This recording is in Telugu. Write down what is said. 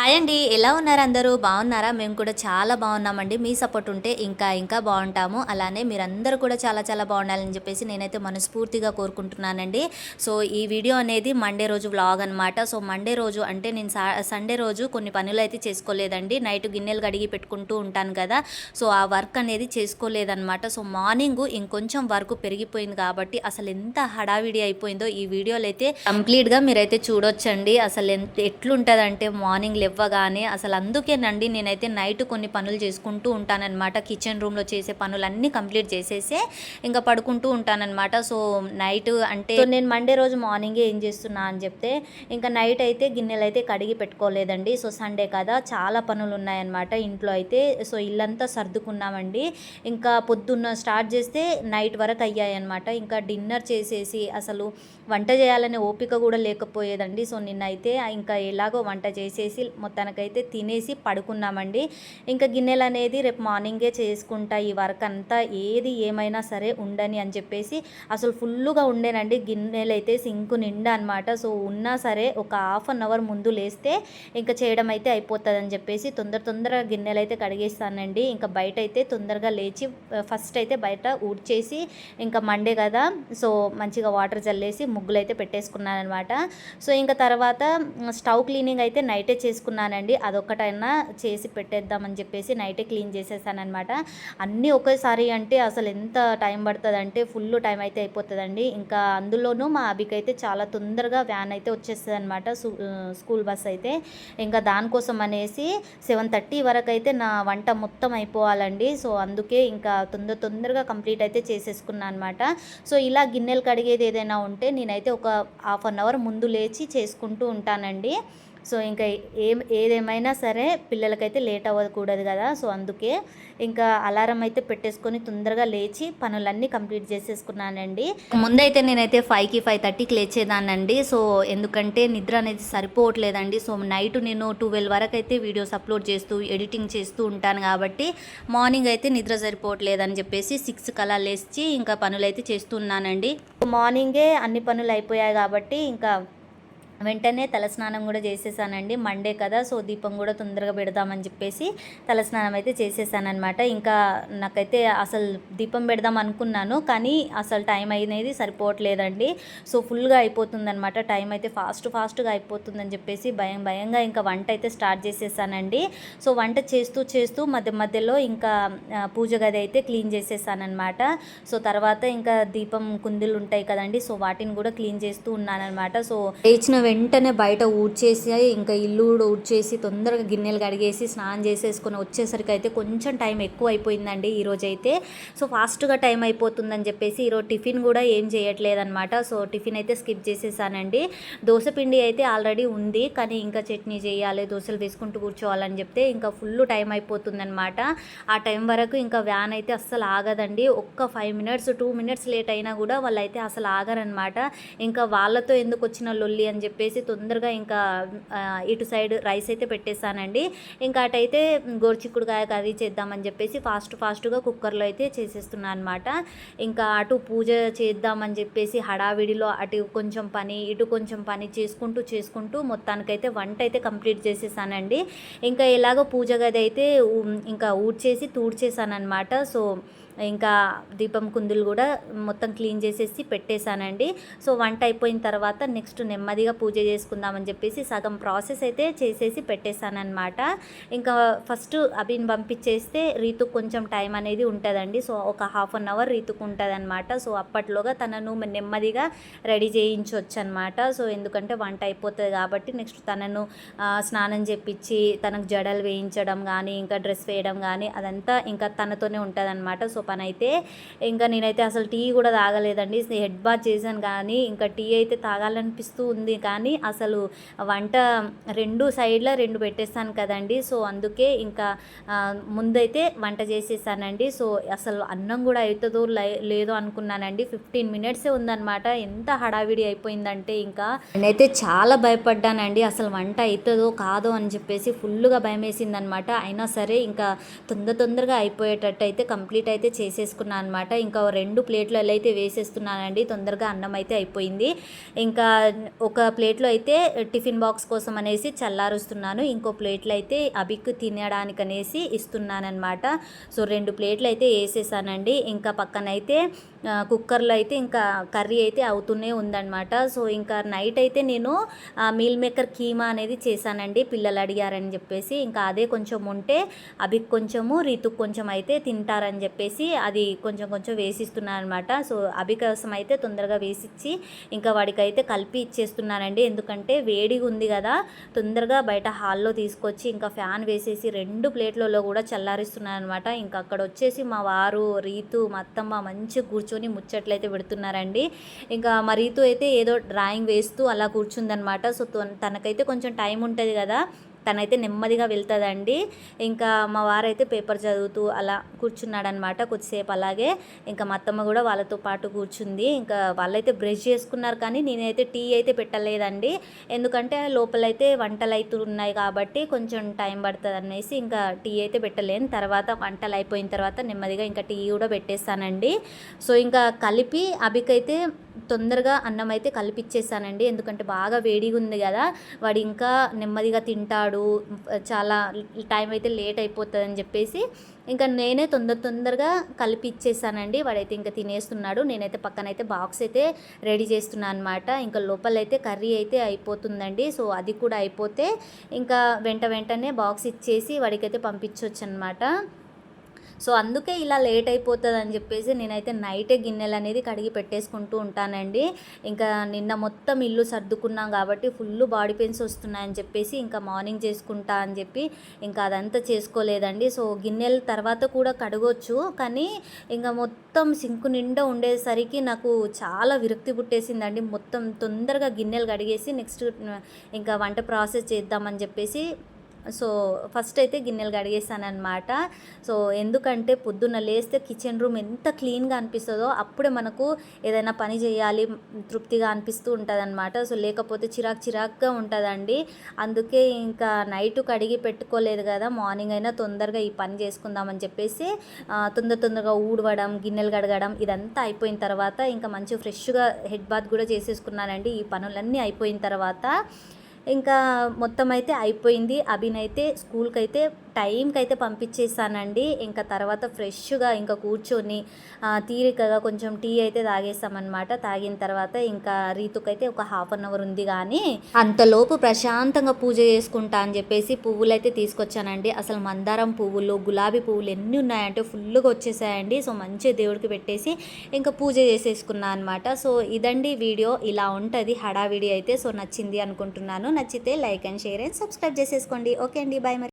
హాయ్ అండి. ఎలా ఉన్నారు అందరూ? బాగున్నారా? మేము కూడా చాలా బాగున్నామండి. మీ సపోర్ట్ ఉంటే ఇంకా బాగుంటాము. అలానే మీరందరూ కూడా చాలా చాలా బాగుండాలని చెప్పేసి నేనైతే మనస్ఫూర్తిగా కోరుకుంటున్నానండి. సో ఈ వీడియో అనేది మండే రోజు వ్లాగ్ అనమాట. సో మండే రోజు అంటే నేను సండే రోజు కొన్ని పనులు అయితే చేసుకోలేదండి. నైట్ గిన్నెలు కడిగి పెట్టుకుంటూ ఉంటాను కదా, సో ఆ వర్క్ అనేది చేసుకోలేదన్నమాట. సో మార్నింగ్ ఇంకొంచెం వర్క్ పెరిగిపోయింది కాబట్టి అసలు ఎంత హడావిడి అయిపోయిందో ఈ వీడియోలో అయితే కంప్లీట్గా మీరైతే చూడొచ్చండి. అసలు ఎట్లుంటుందంటే మార్నింగ్ ఇవ్వగానే అసలు అందుకేనండి నేనైతే నైట్ కొన్ని పనులు చేసుకుంటూ ఉంటానన్నమాట. కిచెన్ రూమ్లో చేసే పనులన్నీ కంప్లీట్ చేసేసే ఇంకా పడుకుంటూ ఉంటానన్నమాట. సో నైట్ అంటే నేను మండే రోజు మార్నింగే ఏం చేస్తున్నా అని చెప్తే, ఇంకా నైట్ అయితే గిన్నెలు అయితే కడిగి పెట్టుకోలేదండి. సో సండే కదా, చాలా పనులు ఉన్నాయన్నమాట ఇంట్లో అయితే. సో ఇల్లంతా సర్దుకున్నామండి. ఇంకా పొద్దున్న స్టార్ట్ చేస్తే నైట్ వరకు అయ్యాయన్నమాట. ఇంకా డిన్నర్ చేసేసి అసలు వంట చేయాలనే ఓపిక కూడా లేకపోయేదండి. సో నిన్నైతే ఇంకా ఎలాగో వంట చేసేసి మొత్తానికైతే తినేసి పడుకున్నామండి. ఇంకా గిన్నెలు అనేది రేపు మార్నింగే చేసుకుంటా, ఈ వర్క్ అంతా ఏది ఏమైనా సరే ఉండని అని చెప్పేసి అసలు ఫుల్గా ఉండేనండి గిన్నెలు అయితే సింక్ నిండా అనమాట. సో ఉన్నా సరే ఒక హాఫ్ అన్ అవర్ ముందు లేస్తే ఇంకా చేయడం అయితే అయిపోతుంది అని చెప్పేసి తొందరగా గిన్నెలు అయితే కడిగేస్తానండి. ఇంకా బయట అయితే తొందరగా లేచి ఫస్ట్ అయితే బయట ఊడ్చేసి, ఇంకా మండే కదా సో మంచిగా వాటర్ చల్లేసి ముగ్గులు అయితే పెట్టేసుకున్నాను అనమాట. సో ఇంకా తర్వాత స్టవ్ క్లీనింగ్ అయితే నైటే చేసుకున్నానండి. అదొక్కటైనా చేసి పెట్టేద్దామని చెప్పేసి నైటే క్లీన్ చేసేసానమాట. అన్నీ ఒకేసారి అంటే అసలు ఎంత టైం పడుతుంది అంటే ఫుల్ టైం అయితే అయిపోతుందండి. ఇంకా అందులోనూ మా అభికైతే చాలా తొందరగా వ్యాన్ అయితే వచ్చేస్తుంది అనమాట, స్కూల్ బస్ అయితే. ఇంకా దానికోసం అనేసి 7:30 వరకు అయితే నా వంట మొత్తం అయిపోవాలండి. సో అందుకే ఇంకా తొందరగా కంప్లీట్ అయితే చేసేసుకున్నాను అనమాట. సో ఇలా గిన్నెలు కడిగేది ఏదైనా ఉంటే నేనైతే ఒక హాఫ్ అన్ అవర్ ముందు లేచి చేసుకుంటూ ఉంటానండి. సో ఇంకా ఏదేమైనా సరే పిల్లలకైతే లేట్ అవ్వకూడదు కదా, సో అందుకే ఇంకా అలారం అయితే పెట్టేసుకొని తొందరగా లేచి పనులన్నీ కంప్లీట్ చేసేసుకున్నానండి. ముందైతే నేనైతే 5కి 5:30కి లేచేదానండి. సో ఎందుకంటే నిద్ర అనేది సరిపోవట్లేదండి. సో నైట్ నేను 12 వరకు అయితే వీడియోస్ అప్లోడ్ చేస్తూ ఎడిటింగ్ చేస్తూ ఉంటాను కాబట్టి మార్నింగ్ అయితే నిద్ర సరిపోవట్లేదని చెప్పేసి 6కి అలా లేచి ఇంకా పనులు అయితే చేస్తున్నానండి. మార్నింగే అన్ని పనులు అయిపోయాయి కాబట్టి ఇంకా వెంటనే తలస్నానం కూడా చేసేసానండి. మండే కదా, సో దీపం కూడా తొందరగా పెడదామని చెప్పేసి తలస్నానం అయితే చేసేసానమాట. ఇంకా నాకైతే అసలు దీపం పెడదాం అనుకున్నాను కానీ అసలు టైం అనేది సరిపోవట్లేదండి. సో ఫుల్గా అయిపోతుందనమాట, టైం అయితే ఫాస్ట్గా అయిపోతుందని చెప్పేసి భయంగా ఇంకా వంట అయితే స్టార్ట్ చేసేసానండి. సో వంట చేస్తూ మధ్యలో ఇంకా పూజ గది అయితే క్లీన్ చేసేసానమాట. సో తర్వాత ఇంకా దీపం కుందులు ఉంటాయి కదండి, సో వాటిని కూడా క్లీన్ చేస్తూ ఉన్నానమాట. సో లేచిన వెంటనే బయట ఊడ్చేసి ఇంకా ఇల్లు కూడా ఊడ్చేసి తొందరగా గిన్నెలు కడిగేసి స్నానం చేసేసుకొని వచ్చేసరికి అయితే కొంచెం టైం ఎక్కువ అయిపోయిందండి ఈరోజైతే. సో ఫాస్ట్గా టైం అయిపోతుందని చెప్పేసి ఈరోజు టిఫిన్ కూడా ఏం చేయట్లేదన్నమాట. సో టిఫిన్ అయితే స్కిప్ చేసేసానండి. దోశపిండి అయితే ఆల్రెడీ ఉంది కానీ ఇంకా చట్నీ చేయాలి, దోశలు వేసుకుంటూ కూర్చోవాలని చెప్తే ఇంకా ఫుల్ టైం అయిపోతుందన్నమాట. ఆ టైం వరకు ఇంకా వ్యాన్ అయితే అస్సలు ఆగదండి. ఒక్క 5 మినిట్స్ 2 మినిట్స్ లేట్ అయినా కూడా వాళ్ళైతే అసలు ఆగరనమాట. ఇంకా వాళ్ళతో ఎందుకు వచ్చిన లొల్లి అని చెప్పేసి తొందరగా ఇంకా ఇటు సైడ్ రైస్ అయితే పెట్టేశానండి. ఇంకా అటైతే గోరుచిక్కుడుకాయ కర్రీ చేద్దామని చెప్పేసి ఫాస్ట్గా కుక్కర్లో అయితే చేసేస్తున్నాను అనమాట. ఇంకా అటు పూజ చేద్దామని చెప్పేసి హడావిడిలో అటు కొంచెం పని ఇటు కొంచెం పని చేసుకుంటూ మొత్తానికైతే వంట అయితే కంప్లీట్ చేసేసానండి. ఇంకా ఎలాగో పూజ గది అయితే ఇంకా ఊడ్చేసి తూడ్చేసానమాట. సో ఇంకా దీపం కుందులు కూడా మొత్తం క్లీన్ చేసేసి పెట్టేశానండి. సో వంట అయిపోయిన తర్వాత నెక్స్ట్ నెమ్మదిగా పూజ చేసుకుందామని చెప్పేసి సగం ప్రాసెస్ అయితే చేసేసి పెట్టేశానమాట. ఇంకా ఫస్ట్ అభిని పంపించేస్తే రీతుకు కొంచెం టైం అనేది ఉంటుందండి. సో ఒక హాఫ్ అన్ అవర్ రీతుకు ఉంటుంది అనమాట. సో అప్పట్లోగా తనను నెమ్మదిగా రెడీ చేయించవచ్చు అనమాట. సో ఎందుకంటే వంట అయిపోతుంది కాబట్టి నెక్స్ట్ తనను స్నానం చేపించి తనకు జడలు వేయించడం కానీ ఇంకా డ్రెస్ వేయడం కానీ అదంతా ఇంకా తనతోనే ఉంటుంది అనమాట. సో పని అయితే ఇంకా నేనైతే అసలు టీ కూడా తాగలేదండి. హెడ్ బాత్ చేశాను కానీ ఇంకా టీ అయితే తాగాలనిపిస్తూ ఉంది కానీ అసలు వంట 2 సైడ్ల 2 పెట్టేస్తాను కదండి. సో అందుకే ఇంకా ముందైతే వంట చేసేసానండి. సో అసలు అన్నం కూడా అవుతుందో లేదో అనుకున్నానండి. 15 మినిట్సే ఉందన్నమాట. ఎంత హడావిడి అయిపోయిందంటే ఇంకా నేనైతే చాలా భయపడ్డానండి. అసలు వంట అవుతుందో కాదో అని చెప్పేసి ఫుల్గా భయం వేసిందనమాట. అయినా సరే ఇంకా తొందరగా అయిపోయేటట్టు అయితే కంప్లీట్ అయితే చేసేసుకున్నాను అనమాట. ఇంకా 2 ప్లేట్లలో అయితే వేసేస్తున్నానండి. తొందరగా అన్నం అయితే అయిపోయింది. ఇంకా ఒక ప్లేట్లో అయితే టిఫిన్ బాక్స్ కోసం అనేసి చల్లారుస్తున్నాను. ఇంకో ప్లేట్లో అయితే అభిక్ తినడానికనేసి ఇస్తున్నానమాట. సో 2 ప్లేట్లు అయితే వేసేసానండి. ఇంకా పక్కనైతే కుక్కర్లో అయితే ఇంకా కర్రీ అయితే అవుతూనే ఉందన్నమాట. సో ఇంకా నైట్ అయితే నేను మీల్ మేకర్ కీమా అనేది చేశానండి, పిల్లలు అడిగారని చెప్పేసి. ఇంకా అదే కొంచెం ఉంటే అభికి కొంచెము, రీతుకు కొంచెం అయితే తింటారని చెప్పేసి అది కొంచెం కొంచెం వేసిస్తున్నాను అనమాట. సో అభి కోసం అయితే తొందరగా వేసిచ్చి ఇంకా వాడికైతే కలిపి ఇచ్చేస్తున్నానండి. ఎందుకంటే వేడిగా ఉంది కదా, తొందరగా బయట హాల్లో తీసుకొచ్చి ఇంకా ఫ్యాన్ వేసేసి 2 ప్లేట్లలో కూడా చల్లారిస్తున్నాను అనమాట. ఇంకా అక్కడ వచ్చేసి మా వారు, రీతు, మా అత్తమ్మ మంచిగా కూర్చొని ముచ్చట్లయితే పెడుతున్నారండి. ఇంకా మా రీతు అయితే ఏదో డ్రాయింగ్ వేస్తూ అలా కూర్చుందనమాట. సో తనకైతే కొంచెం టైం ఉంటుంది కదా, తనైతే నెమ్మదిగా వెళ్తుందండి. ఇంకా మా వారైతే పేపర్ చదువుతూ అలా కూర్చున్నాడనమాట కొద్దిసేపు. అలాగే ఇంకా మా అత్తమ్మ కూడా వాళ్ళతో పాటు కూర్చుంది. ఇంకా వాళ్ళైతే బ్రష్ చేసుకున్నారు, కానీ నేనైతే టీ అయితే పెట్టలేదండి. ఎందుకంటే లోపలైతే వంటలు అయితే ఉన్నాయి కాబట్టి కొంచెం టైం పడుతుంది అనేసి ఇంకా టీ అయితే పెట్టలేను. తర్వాత వంటలు అయిపోయిన తర్వాత నెమ్మదిగా ఇంకా టీ కూడా పెట్టేస్తానండి. సో ఇంకా కలిపి అభికైతే తొందరగా అన్నం అయితే కలిపిచ్చేసానండి. ఎందుకంటే బాగా వేడిగా ఉంది కదా, వాడు ఇంకా నెమ్మదిగా తింటాడు, చాలా టైం అయితే లేట్ అయిపోతుందని చెప్పేసి ఇంకా నేనే తొందరగా కలిపి ఇచ్చేసానండి. వాడైతే ఇంకా తినేస్తున్నాడు. నేనైతే పక్కనైతే బాక్స్ అయితే రెడీ చేస్తున్నాను అనమాట. ఇంకా లోపలైతే కర్రీ అయితే అయిపోతుందండి. సో అది కూడా అయిపోతే ఇంకా వెంటనే బాక్స్ ఇచ్చేసి వాడికైతే పంపించవచ్చు అనమాట. సో అందుకే ఇలా లేట్ అయిపోతుంది అని చెప్పేసి నేనైతే నైటే గిన్నెలు అనేది కడిగి పెట్టేసుకుంటూ ఉంటానండి. ఇంకా నిన్న మొత్తం ఇల్లు సర్దుకున్నాం కాబట్టి ఫుల్ బాడీ పెయిన్స్ వస్తున్నాయని చెప్పేసి ఇంకా మార్నింగ్ చేసుకుంటా అని చెప్పి ఇంకా అదంతా చేసుకోలేదండి. సో గిన్నెల తర్వాత కూడా కడగొచ్చు, కానీ ఇంకా మొత్తం సింకు నిండా ఉండేసరికి నాకు చాలా విరక్తి పుట్టేసిందండి. మొత్తం తొందరగా గిన్నెలు కడిగేసి నెక్స్ట్ ఇంకా వంట ప్రాసెస్ చేద్దామని చెప్పేసి సో ఫస్ట్ అయితే గిన్నెలు కడిగేసానమాట. సో ఎందుకంటే పొద్దున్న లేస్తే కిచెన్ రూమ్ ఎంత క్లీన్గా అనిపిస్తుందో అప్పుడే మనకు ఏదైనా పని చేయాలి తృప్తిగా అనిపిస్తూ ఉంటుందన్నమాట. సో లేకపోతే చిరాకుగా ఉంటుందండి. అందుకే ఇంకా నైట్ కడిగి పెట్టుకోలేదు కదా, మార్నింగ్ అయినా తొందరగా ఈ పని చేసుకుందామని చెప్పేసి తొందరగా ఊడవడం, గిన్నెలు కడగడం ఇదంతా అయిపోయిన తర్వాత ఇంకా మంచి ఫ్రెష్గా హెడ్ బాత్ కూడా చేసేసుకున్నానండి. ఈ పనులన్నీ అయిపోయిన తర్వాత ఇంకా మొత్తం అయితే అయిపోయింది. అభినైతే స్కూల్కి అయితే టైంకి అయితే పంపించేసానండి. ఇంకా తర్వాత ఫ్రెష్గా ఇంకా కూర్చొని తీరికగా కొంచెం టీ అయితే తాగేస్తామన్నమాట. తాగిన తర్వాత ఇంకా రీతుకైతే ఒక హాఫ్ అన్ అవర్ ఉంది, కానీ అంతలోపు ప్రశాంతంగా పూజ చేసుకుంటా అని చెప్పేసి పువ్వులు అయితే తీసుకొచ్చానండి. అసలు మందారం పువ్వులు, గులాబీ పువ్వులు ఎన్ని ఉన్నాయంటే ఫుల్గా వచ్చేసాయండి. సో మంచిగా దేవుడికి పెట్టేసి ఇంకా పూజ చేసేసుకున్నాను అనమాట. సో ఇదండి వీడియో, ఇలా ఉంటుంది హడావిడి అయితే. సో నచ్చింది అనుకుంటున్నాను. నచ్చితే like and share and subscribe చేసేసుకోండి. ఓకే అండి, బాయ్. మరి